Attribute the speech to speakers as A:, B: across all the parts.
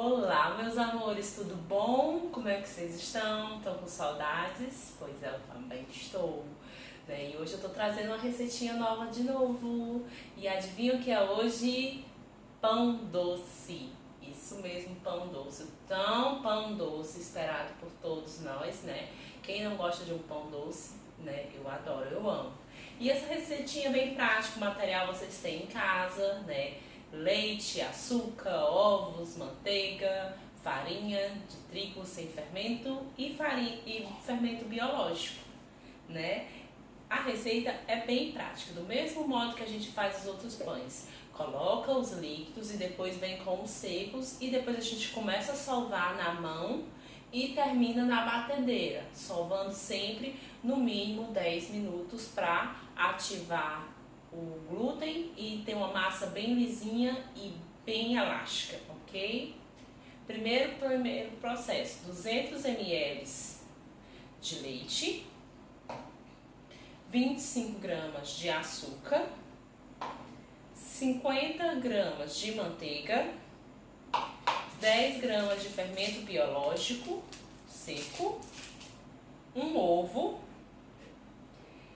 A: Olá, meus amores, tudo bom? Como é que vocês estão? Estão com saudades? Pois é, eu também estou. E hoje eu tô trazendo uma receitinha nova de novo. E adivinha o que é hoje? Pão doce. Isso mesmo, pão doce. Tão pão doce esperado por todos nós, né? Quem não gosta de um pão doce, né? Eu adoro, eu amo. E essa receitinha é bem prática, o material vocês têm em casa, né? Leite, açúcar, ovos, manteiga, farinha de trigo sem fermento e fermento biológico, né? A receita é bem prática, do mesmo modo que a gente faz os outros pães. Coloca os líquidos e depois vem com os secos e depois a gente começa a solvar na mão e termina na batedeira, solvando sempre no mínimo 10 minutos para ativar o glúten e ter uma massa bem lisinha e bem elástica, ok? Primeiro processo, 200 ml de leite, 25 gramas de açúcar, 50 gramas de manteiga, 10 gramas de fermento biológico seco, um ovo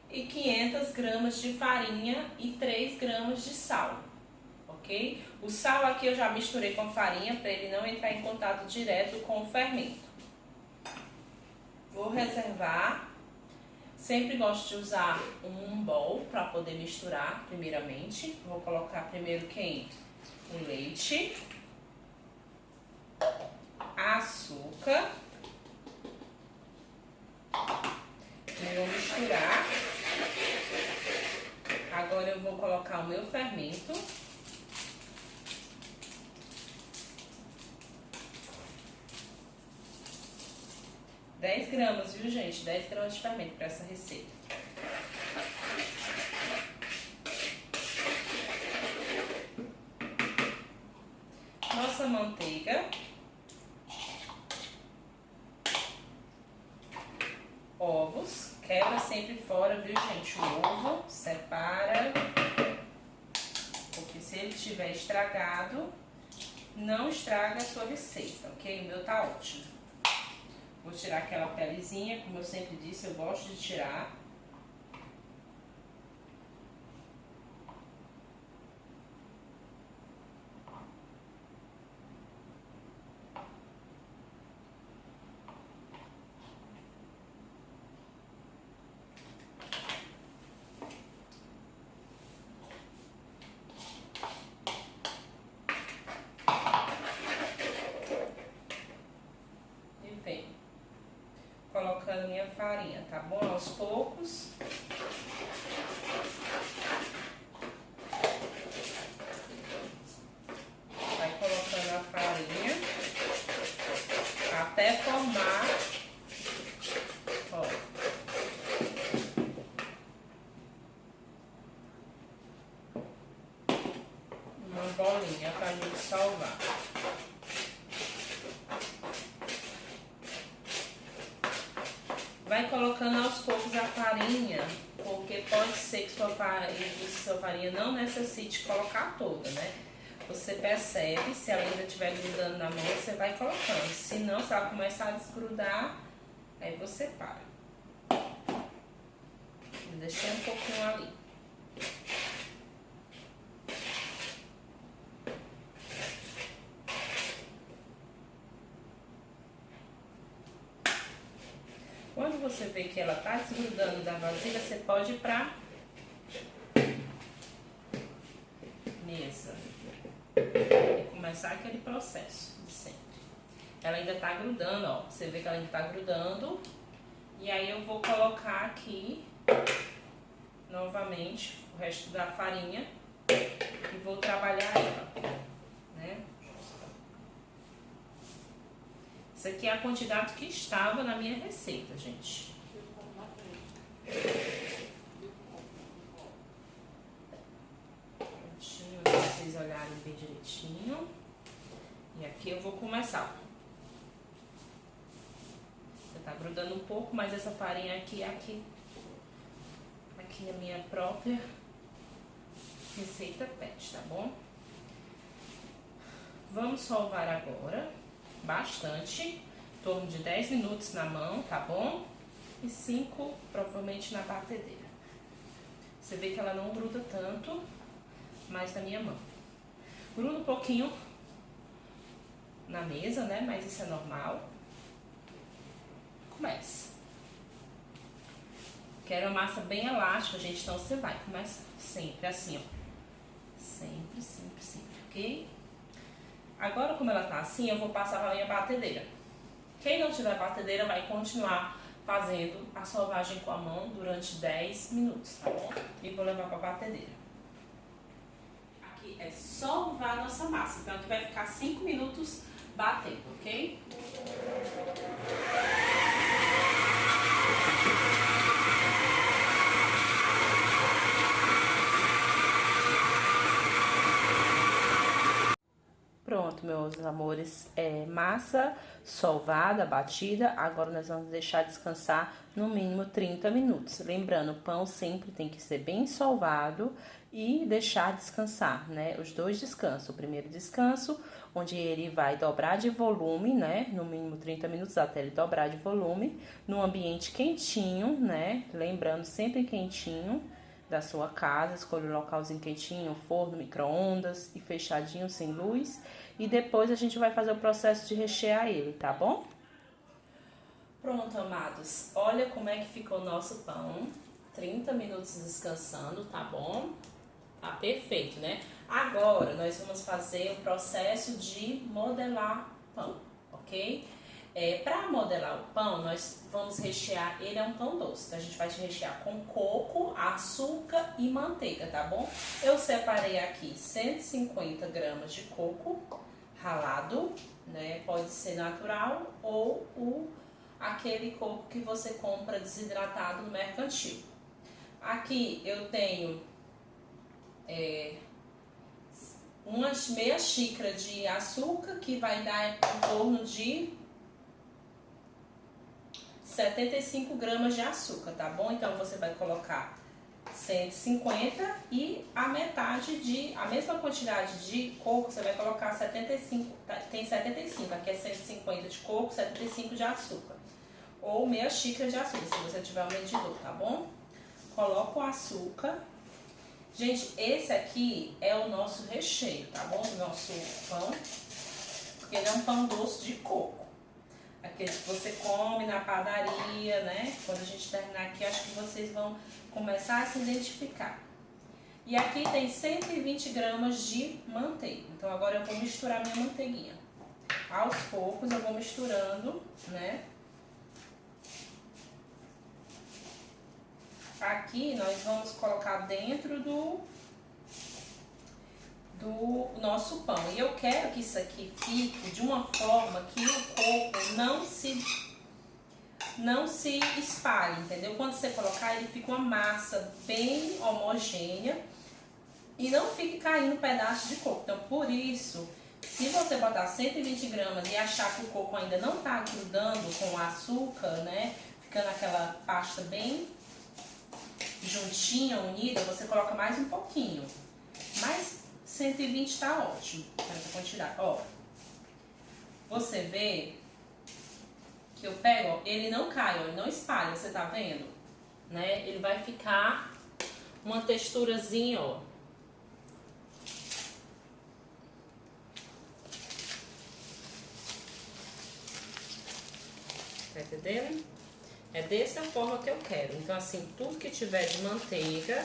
A: e 500 gramas de farinha e 3 gramas de sal, ok? O sal aqui eu já misturei com a farinha para ele não entrar em contato direto com o fermento. Vou reservar. Sempre gosto de usar um bowl para poder misturar primeiramente. Vou colocar primeiro quem? O leite, açúcar. Vou misturar. Agora eu vou colocar o meu fermento. Dez gramas, viu, gente? 10 gramas de fermento para essa receita. Nossa manteiga. Ovos. Quebra sempre fora, viu, gente? O ovo, separa. Porque se ele estiver estragado, não estraga a sua receita, ok? O meu tá ótimo. Vou tirar aquela pelezinha, como eu sempre disse, eu gosto de tirar. Colocando minha farinha, tá bom? Aos poucos. Vai colocando a farinha até formar, ó, uma bolinha pra gente salvar. Vai colocando aos poucos a farinha, porque pode ser que sua farinha não necessite colocar toda, né? Você percebe, se ela ainda estiver grudando na mão, você vai colocando. Se não, se ela começar a desgrudar, aí você para. Deixei um pouquinho ali. Quando você vê que ela tá desgrudando da vasilha, você pode ir pra mesa e começar aquele processo de sempre. Ela ainda tá grudando, ó. Você vê que ela ainda tá grudando. E aí eu vou colocar aqui novamente o resto da farinha e vou trabalhar ela, né? Isso aqui é a quantidade que estava na minha receita, gente. Prontinho, pra vocês olharem bem direitinho. E aqui eu vou começar. Já tá grudando um pouco, mas essa farinha aqui é a minha própria receita PET, tá bom? Vamos solvar agora, bastante, em torno de 10 minutos na mão, tá bom? E 5 provavelmente na batedeira. Você vê que ela não gruda tanto, mais na minha mão. Gruda um pouquinho na mesa, né? Mas isso é normal. Começa. Quero a massa bem elástica, gente, então você vai começar sempre assim, ó. Sempre, sempre, sempre, ok? Agora, como ela tá assim, eu vou passar pra minha batedeira. Quem não tiver batedeira vai continuar fazendo a solvagem com a mão durante 10 minutos, tá bom? E vou levar pra batedeira. Aqui é solvar a nossa massa, então aqui vai ficar 5 minutos batendo, ok? Pronto, meus amores, massa solvada, batida. Agora nós vamos deixar descansar no mínimo 30 minutos. Lembrando, o pão sempre tem que ser bem solvado e deixar descansar, né? Os dois descansos. O primeiro descanso, onde ele vai dobrar de volume, né? No mínimo 30 minutos até ele dobrar de volume, num ambiente quentinho, né? Lembrando, sempre quentinho da sua casa, escolha um localzinho quentinho, forno, micro-ondas e fechadinho, sem luz. E depois a gente vai fazer o processo de rechear ele, tá bom? Pronto, amados. Olha como é que ficou o nosso pão. 30 minutos descansando, tá bom? Tá perfeito, né? Agora, nós vamos fazer o processo de modelar pão, ok? Para modelar o pão, nós vamos rechear, ele é um pão doce, então a gente vai rechear com coco, açúcar e manteiga, tá bom? Eu separei aqui 150 gramas de coco ralado, né? Pode ser natural ou aquele coco que você compra desidratado no mercantil. Aqui eu tenho umas meia xícara de açúcar, que vai dar em torno de 75 gramas de açúcar, tá bom? Então você vai colocar 150 e a mesma quantidade de coco, você vai colocar 75, tem 75, aqui é 150 de coco, 75 de açúcar. Ou meia xícara de açúcar, se você tiver um medidor, tá bom? Coloca o açúcar. Gente, esse aqui é o nosso recheio, tá bom? Do nosso pão, porque ele é um pão doce de coco. Aquele que você come na padaria, né? Quando a gente terminar aqui, acho que vocês vão começar a se identificar. E aqui tem 120 gramas de manteiga. Então agora eu vou misturar minha manteiguinha. Aos poucos eu vou misturando, né? Aqui nós vamos colocar dentro do nosso pão. E eu quero que isso aqui fique de uma forma que o coco não se espalhe, entendeu? Quando você colocar, ele fica uma massa bem homogênea e não fique caindo pedaços de coco. Então, por isso, se você botar 120 gramas e achar que o coco ainda não tá grudando com o açúcar, né? Ficando aquela pasta bem juntinha, unida, você coloca mais um pouquinho. Mas 120 tá ótimo, essa quantidade. Ó, você vê que eu pego, ó, ele não cai, ó, ele não espalha, você tá vendo? Né? Ele vai ficar uma texturazinha, ó. Tá entendendo? É dessa forma que eu quero. Então, assim, tudo que tiver de manteiga,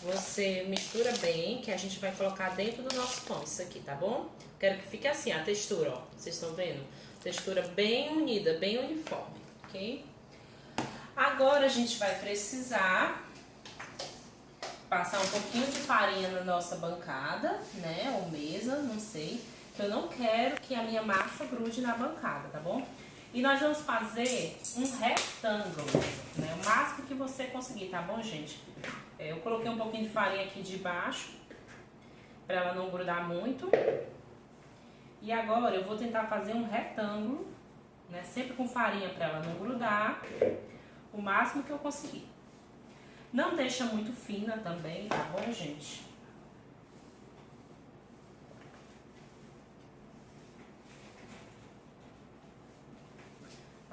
A: você mistura bem, que a gente vai colocar dentro do nosso pão, isso aqui, tá bom? Quero que fique assim, a textura, ó. Vocês estão vendo? Textura bem unida, bem uniforme, ok? Agora a gente vai precisar passar um pouquinho de farinha na nossa bancada, né? Ou mesa, não sei. Que eu não quero que a minha massa grude na bancada, tá bom? E nós vamos fazer um retângulo, né? O máximo que você conseguir, tá bom, gente? Eu coloquei um pouquinho de farinha aqui de baixo, pra ela não grudar muito. E agora eu vou tentar fazer um retângulo, né? Sempre com farinha pra ela não grudar, o máximo que eu conseguir. Não deixa muito fina também, tá bom, gente?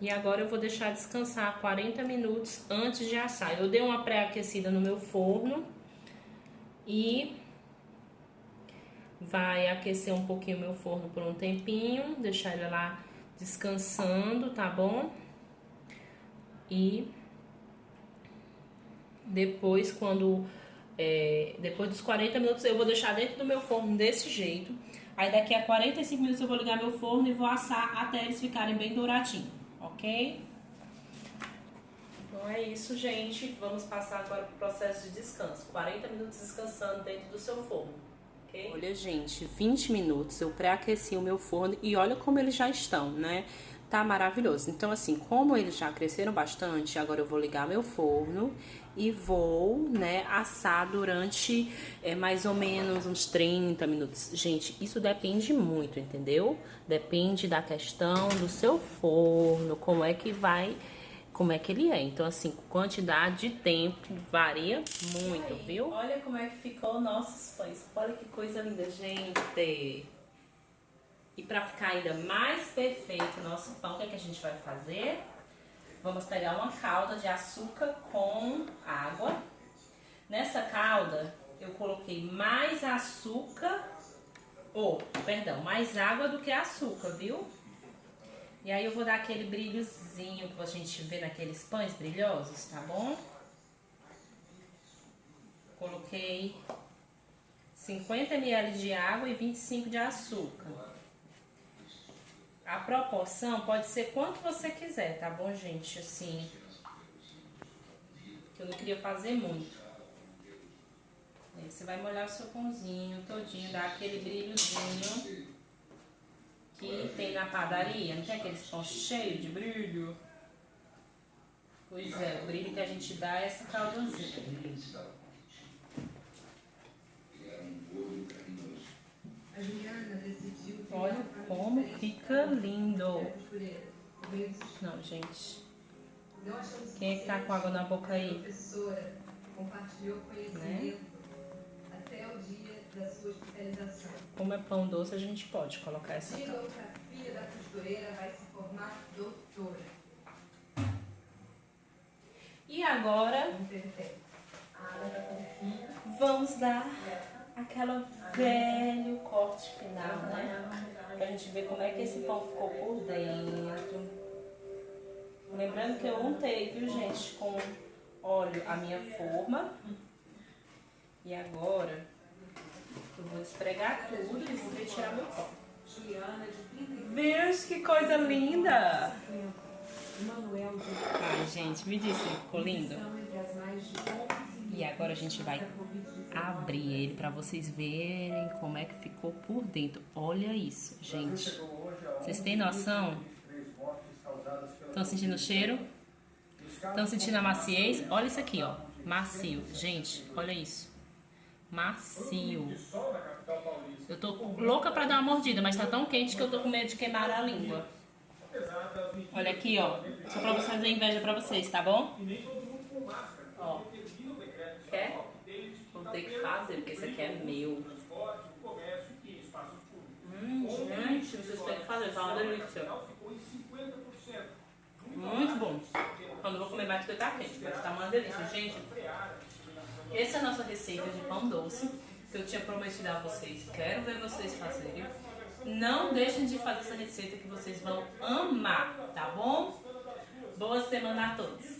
A: E agora eu vou deixar descansar 40 minutos antes de assar. Eu dei uma pré-aquecida no meu forno e vai aquecer um pouquinho o meu forno por um tempinho, deixar ele lá descansando, tá bom? E depois, depois dos 40 minutos, eu vou deixar dentro do meu forno desse jeito. Aí daqui a 45 minutos eu vou ligar meu forno e vou assar até eles ficarem bem douradinhos, ok? Então é isso, gente. Vamos passar agora pro processo de descanso. 40 minutos descansando dentro do seu forno, ok? Olha, gente, 20 minutos eu pré-aqueci o meu forno e olha como eles já estão, né? Tá maravilhoso. Então, assim, como eles já cresceram bastante, agora eu vou ligar meu forno e vou, né, assar durante mais ou menos uns 30 minutos. Gente, isso depende muito, entendeu? Depende da questão do seu forno, como é que ele é. Então, assim, quantidade de tempo varia muito, viu? Olha como é que ficou nossos pães. Olha que coisa linda, gente. E para ficar ainda mais perfeito o nosso pão, o que é que a gente vai fazer? Vamos pegar uma calda de açúcar com água. Nessa calda eu coloquei mais mais água do que açúcar, viu? E aí eu vou dar aquele brilhozinho que a gente vê naqueles pães brilhosos, tá bom? Coloquei 50 ml de água e 25 de açúcar. A proporção pode ser quanto você quiser, tá bom, gente? Assim, que eu não queria fazer muito. Aí você vai molhar o seu pãozinho todinho, dar aquele brilhozinho que tem na padaria. Não tem aqueles pão cheio de brilho? Pois é, o brilho que a gente dá é essa caldazinha. Olha como fica lindo. Não, gente. Quem é que tá com água na boca aí? Né? Como é pão doce, a gente pode colocar essa calda. E agora vamos dar aquela velho corte final, né? Pra gente ver como é que esse pão ficou por dentro. Lembrando que eu untei, viu, gente, com óleo a minha forma. E agora eu vou despregar tudo e vou retirar meu pão. Veja que coisa linda! Ai, gente, me disse, ficou lindo? E agora a gente vai abrir ele para vocês verem como é que ficou por dentro. Olha isso, gente. Vocês têm noção? Estão sentindo o cheiro? Estão sentindo a maciez? Olha isso aqui, ó. Macio. Gente, olha isso. Macio. Eu tô louca para dar uma mordida, mas tá tão quente que eu tô com medo de queimar a língua. Olha aqui, ó. Só pra você fazer inveja pra vocês, tá bom? Ó. Quer? Vou ter que fazer, porque esse aqui é meu. Gente, vocês têm que fazer, tá uma delícia. Muito bom. Quando eu vou comer mais, porque tá quente, mas tá uma delícia. Gente, essa é a nossa receita de pão doce que eu tinha prometido a vocês. Quero ver vocês fazerem. Não deixem de fazer essa receita que vocês vão amar, tá bom? Boa semana a todos!